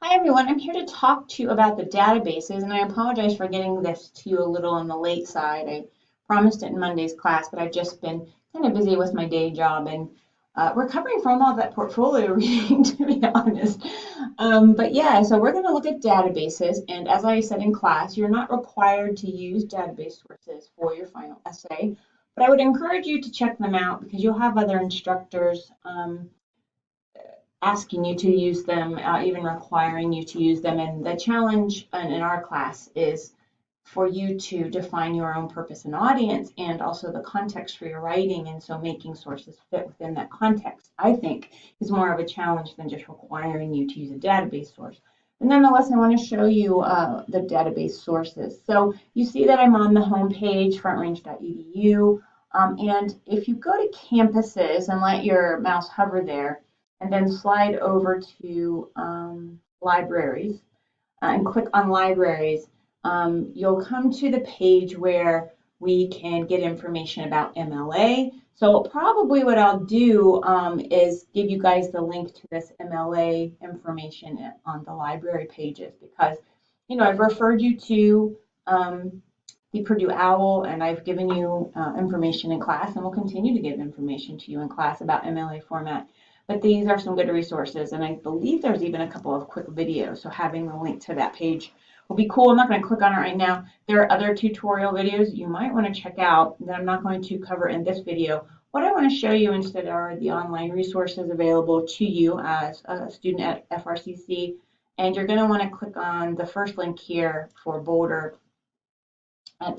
Hi everyone, I'm here to talk to you about the databases, and I apologize for getting this to you a little on the late side. I promised it in Monday's class, but I've just been kind of busy with my day job and recovering from all that portfolio reading, to be honest. But yeah, so we're going to look at databases, and as I said in class, you're not required to use database sources for your final essay, but I would encourage you to check them out because you'll have other instructors asking you to use them, even requiring you to use them. And the challenge in our class is for you to define your own purpose and audience and also the context for your writing. And so making sources fit within that context, I think, is more of a challenge than just requiring you to use a database source. But nonetheless, I want to show you the database sources. So you see that I'm on the home page, frontrange.edu. And if you go to campuses and let your mouse hover there, and then slide over to libraries and click on libraries, you'll come to the page where we can get information about MLA. So probably what I'll do is give you guys the link to this MLA information on the library pages because, I've referred you to the Purdue OWL, and I've given you information in class, and will continue to give information to you in class about MLA format. But these are some good resources, and I believe there's even a couple of quick videos, so having the link to that page will be cool. I'm not going to click on it right now. There are other tutorial videos you might want to check out that I'm not going to cover in this video. What I want to show you instead are the online resources available to you as a student at FRCC, and you're going to want to click on the first link here for Boulder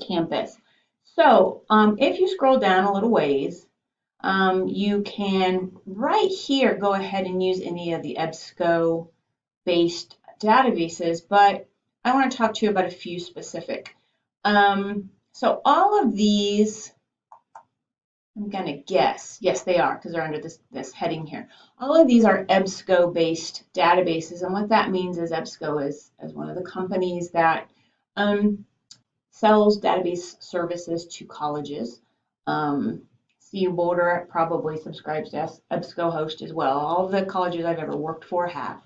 campus. So if you scroll down a little ways, you can right here go ahead and use any of the EBSCO-based databases, but I want to talk to you about a few specific. So all of these, I'm going to guess, yes, they are, because they're under this heading here. All of these are EBSCO-based databases, and what that means is EBSCO is one of the companies that sells database services to colleges. CU Boulder probably subscribes to EBSCOhost as well. All of the colleges I've ever worked for have.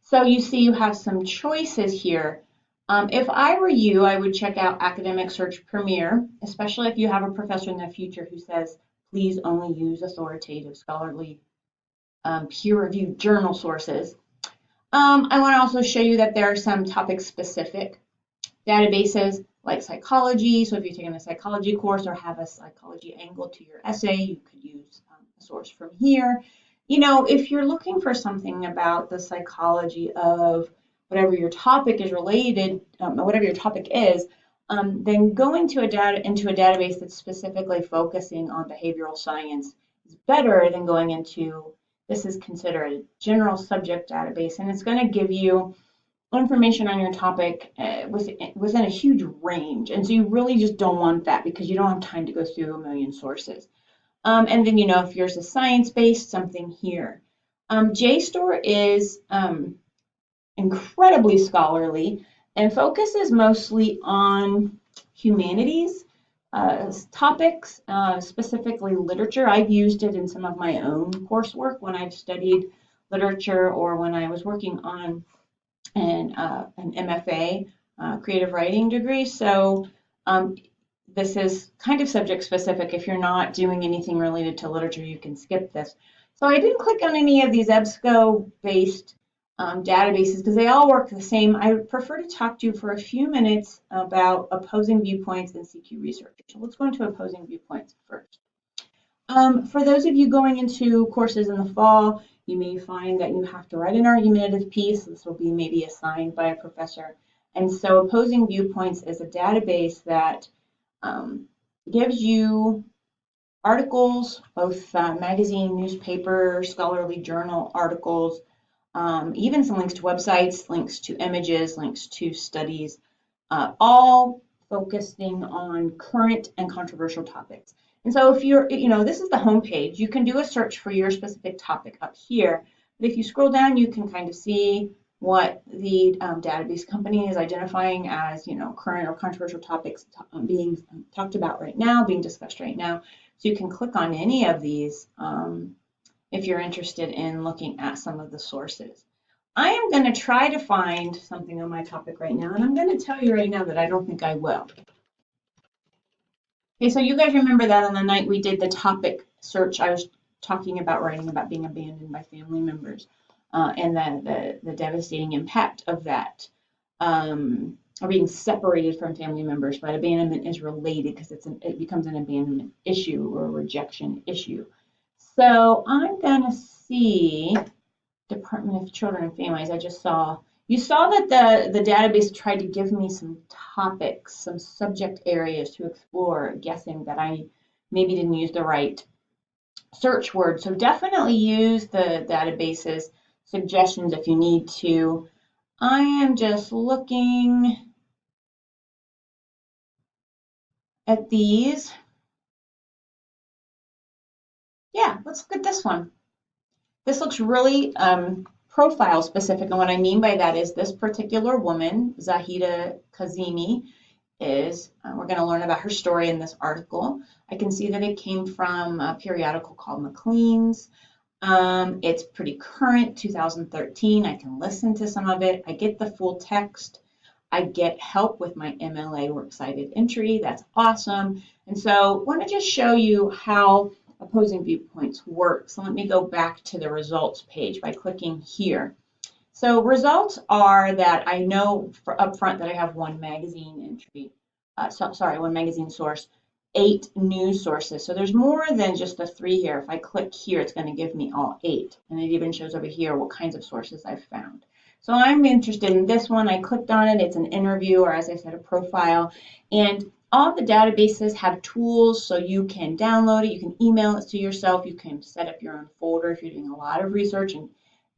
So you see you have some choices here. If I were you, I would check out Academic Search Premier, especially if you have a professor in the future who says, please only use authoritative, scholarly, peer-reviewed journal sources. I want to also show you that there are some topic-specific databases like psychology. So if you're taking a psychology course or have a psychology angle to your essay, you could use a source from here. If you're looking for something about the psychology of whatever your topic is related, whatever your topic is, then going into a database that's specifically focusing on behavioral science is better than going into, this is considered a general subject database, and it's going to give you information on your topic within a huge range. And so you really just don't want that because you don't have time to go through a million sources. And then, if yours is science-based, something here. JSTOR is incredibly scholarly and focuses mostly on humanities topics, specifically literature. I've used it in some of my own coursework when I've studied literature or when I was working on an MFA creative writing degree. So this is kind of subject specific. If you're not doing anything related to literature, you can skip this. So I didn't click on any of these EBSCO-based databases because they all work the same. I prefer to talk to you for a few minutes about opposing viewpoints and CQ research. So let's go into opposing viewpoints first. For those of you going into courses in the fall, you may find that you have to write an argumentative piece. This will be maybe assigned by a professor. And so Opposing Viewpoints is a database that gives you articles, both magazine, newspaper, scholarly journal articles, even some links to websites, links to images, links to studies, all focusing on current and controversial topics. And so if you're, this is the home page. You can do a search for your specific topic up here. But if you scroll down, you can kind of see what the database company is identifying as, current or controversial topics being talked about right now, being discussed right now. So you can click on any of these if you're interested in looking at some of the sources. I am going to try to find something on my topic right now, and I'm going to tell you right now that I don't think I will. Okay, so you guys remember that on the night we did the topic search, I was talking about writing about being abandoned by family members and the devastating impact of that, or being separated from family members. But abandonment is related because it becomes an abandonment issue or a rejection issue. So I'm going to see Department of Children and Families. I just saw, you saw that the database tried to give me some topics, some subject areas to explore, guessing that I maybe didn't use the right search word. So definitely use the database's suggestions if you need to. I am just looking at these. Yeah, let's look at this one. This looks really profile specific, and what I mean by that is this particular woman, Zahida Kazemi, is, we're going to learn about her story in this article. I can see that it came from a periodical called Maclean's. It's pretty current, 2013. I can listen to some of it. I get the full text. I get help with my MLA Works Cited entry. That's awesome. And so I want to just show you how opposing viewpoints work. So let me go back to the results page by clicking here. So results are that I know up front that I have one magazine entry, one magazine source, 8 news sources. So there's more than just the 3 here. If I click here, it's going to give me all 8. And it even shows over here what kinds of sources I've found. So I'm interested in this one. I clicked on it. It's an interview, or as I said, a profile. And all the databases have tools, so you can download it, you can email it to yourself, you can set up your own folder if you're doing a lot of research,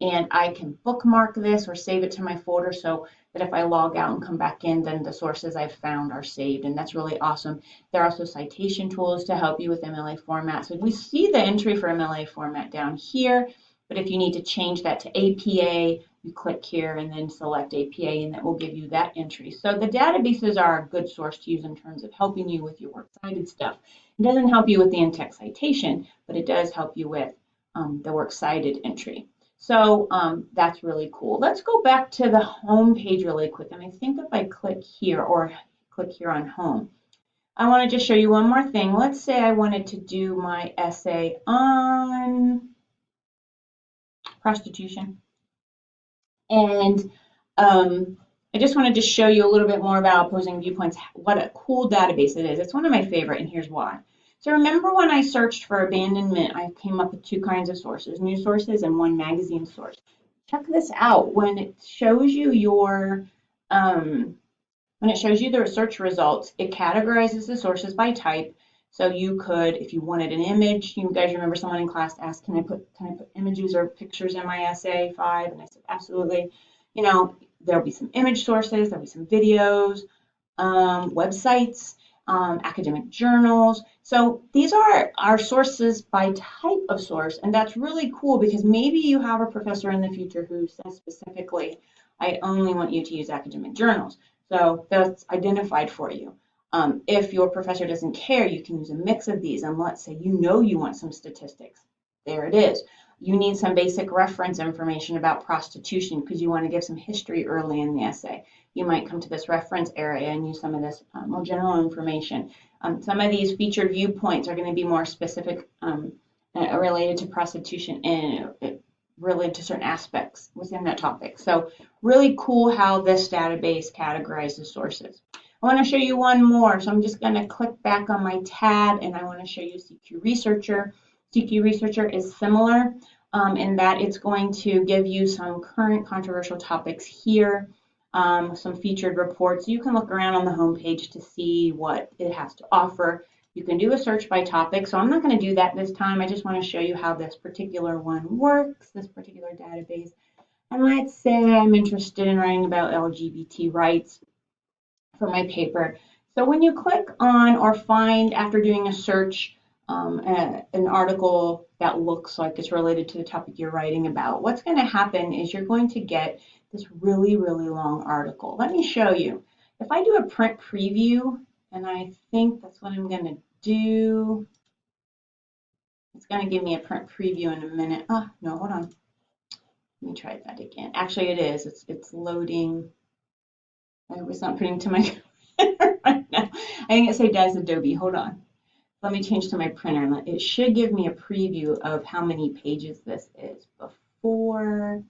and I can bookmark this or save it to my folder so that if I log out and come back in, then the sources I've found are saved, and that's really awesome. There are also citation tools to help you with MLA format. So we see the entry for MLA format down here, but if you need to change that to APA, you click here and then select APA, and that will give you that entry. So the databases are a good source to use in terms of helping you with your works cited stuff. It doesn't help you with the in-text citation, but it does help you with the works cited entry. So that's really cool. Let's go back to the home page really quick. And I think if I click here or click here on home, I want to just show you one more thing. Let's say I wanted to do my essay on prostitution. And I just wanted to show you a little bit more about opposing viewpoints, what a cool database it is. It's one of my favorite, and here's why. So remember when I searched for abandonment, I came up with 2 kinds of sources, news sources and 1 magazine source. Check this out. When it shows you your the search results, it categorizes the sources by type. So you could, if you wanted an image, you guys remember someone in class asked, can I put images or pictures in my essay 5? And I said, absolutely. You know, there'll be some image sources, there'll be some videos, websites, academic journals. So these are our sources by type of source, and that's really cool because maybe you have a professor in the future who says specifically, I only want you to use academic journals. So that's identified for you. If your professor doesn't care, you can use a mix of these. And let's say you want some statistics. There it is. You need some basic reference information about prostitution because you want to give some history early in the essay. You might come to this reference area and use some of this more general information. Some of these featured viewpoints are going to be more specific related to prostitution and related to certain aspects within that topic. So really cool how this database categorizes sources. I want to show you one more. So I'm just going to click back on my tab and I want to show you CQ Researcher. CQ Researcher is similar in that it's going to give you some current controversial topics here, some featured reports. You can look around on the homepage to see what it has to offer. You can do a search by topic, so I'm not going to do that this time. I just want to show you how this particular one works, this particular database. And let's say I'm interested in writing about LGBT rights for my paper. So when you click on or find, after doing a search, an article that looks like it's related to the topic you're writing about, what's going to happen is you're going to get this really, really long article. Let me show you. If I do a print preview, and I think that's what I'm going to do. It's going to give me a print preview in a minute. Oh, no, hold on. Let me try that again. Actually, it is. It's loading. I was not putting to my printer right now. I think it says Adobe. Hold on. Let me change to my printer. And it should give me a preview of how many pages this is before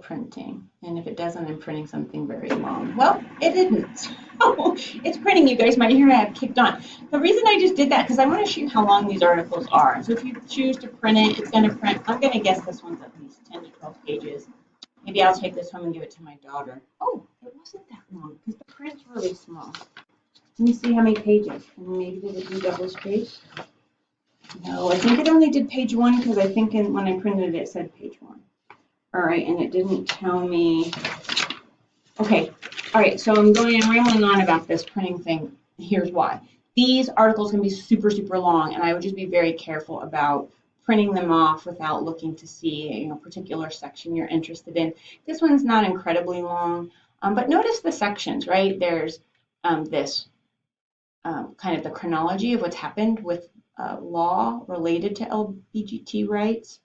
printing. And if it doesn't, I'm printing something very long. Well, it didn't. So it's printing. You guys might hear I have kicked on. The reason I just did that because I want to show you how long these articles are. So if you choose to print it, it's going to print. I'm going to guess this one's at least 10 to 12 pages. Maybe I'll take this home and give it to my daughter. Oh, it wasn't that long because the print's really small. Let me see how many pages. And maybe did it do double space? No, I think it only did page 1 because I think when I printed it, it said page 1. All right, and it didn't tell me. Okay, all right, so I'm rambling on about this printing thing. Here's why. These articles can be super, super long, and I would just be very careful about printing them off without looking to see a particular section you're interested in. This one's not incredibly long, but notice the sections, right? There's this kind of the chronology of what's happened with law related to LGBT rights,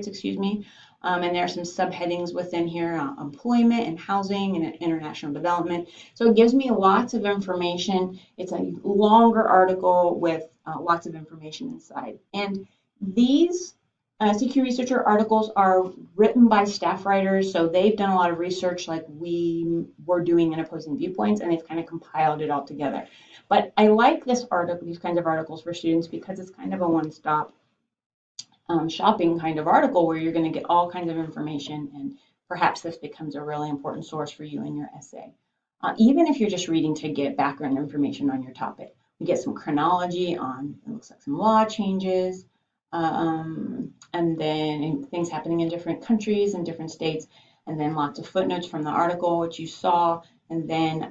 excuse me. And there are some subheadings within here, employment and housing and international development. So it gives me lots of information. It's a longer article with lots of information inside. And these CQ Researcher articles are written by staff writers, so they've done a lot of research like we were doing in Opposing Viewpoints, and they've kind of compiled it all together. But I like these kinds of articles for students because it's kind of a one-stop shopping kind of article where you're going to get all kinds of information, and perhaps this becomes a really important source for you in your essay. Even if you're just reading to get background information on your topic. We get some chronology on, it looks like some law changes, and then things happening in different countries and different states, and then lots of footnotes from the article, which you saw, and then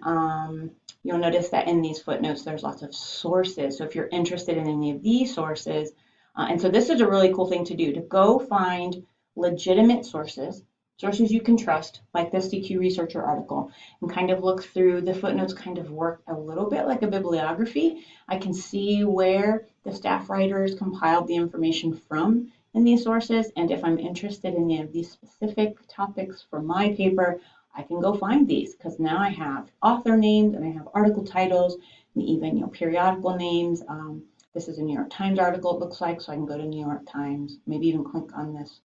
you'll notice that in these footnotes there's lots of sources. So if you're interested in any of these sources, and so this is a really cool thing to do, to go find legitimate sources you can trust, like this CQ Researcher article, and kind of look through the footnotes, kind of work a little bit like a bibliography. I can see where the staff writers compiled the information from in these sources, and if I'm interested in any of these specific topics for my paper, I can go find these because now I have author names and I have article titles and even periodical names. This is a New York Times article, it looks like, so I can go to New York Times, maybe even click on this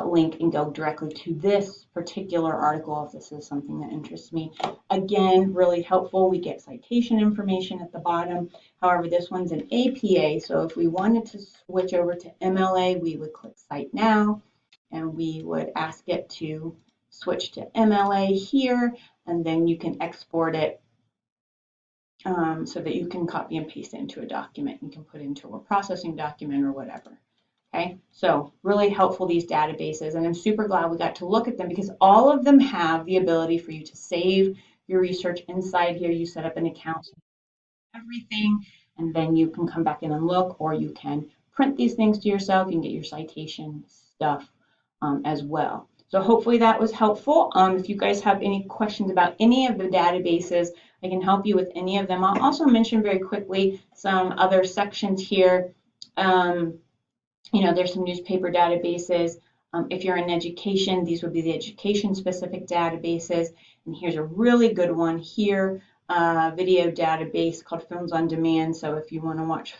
link and go directly to this particular article if this is something that interests me. Again, really helpful. We get citation information at the bottom. However, this one's an APA, so if we wanted to switch over to MLA, we would click Cite Now, and we would ask it to switch to MLA here, and then you can export it so that you can copy and paste it into a document. You can put it into a processing document or whatever. Okay, so really helpful, these databases, and I'm super glad we got to look at them because all of them have the ability for you to save your research inside here. You set up an account, everything, and then you can come back in and look, or you can print these things to yourself. You can get your citation stuff as well. So hopefully that was helpful. If you guys have any questions about any of the databases, I can help you with any of them. I'll also mention very quickly some other sections here. There's some newspaper databases. If you're in education, these would be the education-specific databases. And here's a really good one here, video database called Films on Demand. So if you want to watch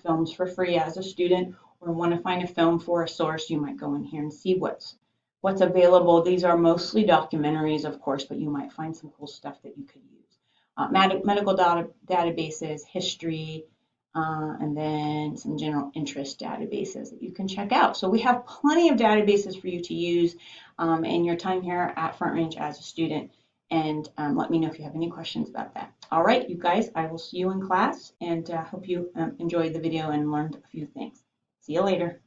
films for free as a student or want to find a film for a source, you might go in here and see what's available. These are mostly documentaries, of course, but you might find some cool stuff that you could use. Medical databases, history, and then some general interest databases that you can check out. So we have plenty of databases for you to use in your time here at Front Range as a student. And let me know if you have any questions about that. All right, you guys, I will see you in class, and hope you enjoyed the video and learned a few things. See you later.